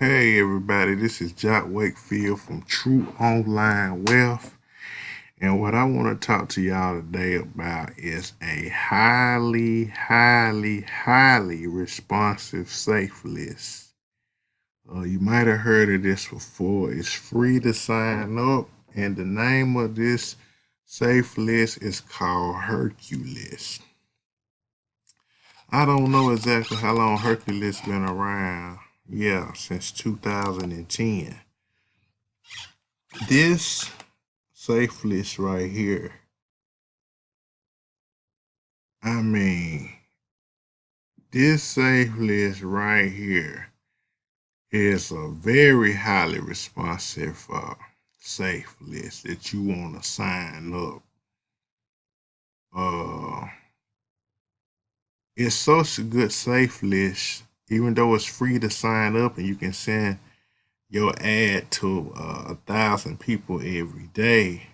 Hey everybody, this is Wakefield from True Online Wealth. And what I want to talk to y'all today about is a highly responsive safe list. You might have heard of this before. It's free to sign up, and the name of this safe list is called Herculist. I don't know exactly how long Herculist been around. Yeah, since 2010. This safe list right here, I mean, this safe list right here is a very highly responsive safe list that you want to sign up. It's such a good safe list, even though it's free to sign up and you can send your ad to 1,000 people every day.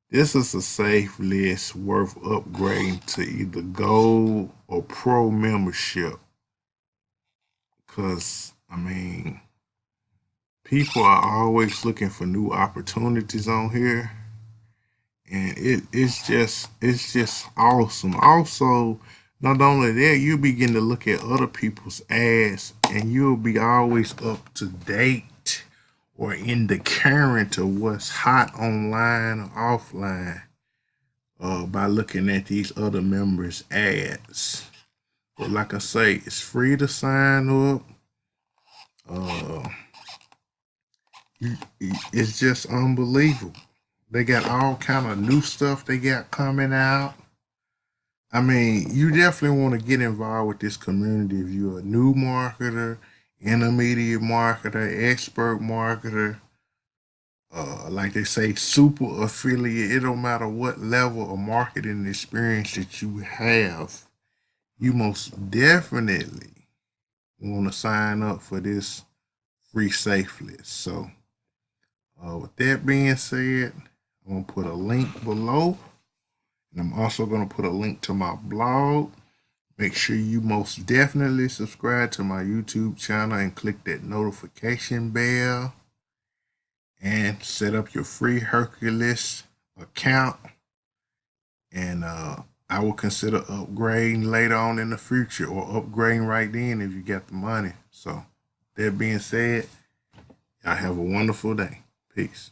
This is a safe list worth upgrading to either gold or pro membership. Because, I mean, people are always looking for new opportunities on here. And it's just awesome. Also, not only that, you begin to look at other people's ads and you'll be always up to date or in the current of what's hot online or offline by looking at these other members' ads. But like I say, it's free to sign up. Uh, it's just unbelievable. They got all kind of new stuff they got coming out. I mean, you definitely want to get involved with this community if you're a new marketer, intermediate marketer, expert marketer, like they say, super affiliate. It don't matter what level of marketing experience that you have, you most definitely want to sign up for this free safe list. So, with that being said, I'm going to put a link below. And I'm also going to put a link to my blog. Make sure you most definitely subscribe to my YouTube channel and click that notification bell. And set up your free Herculist account. And I will consider upgrading later on in the future or upgrading right then if you got the money. So, that being said, y'all have a wonderful day. Peace.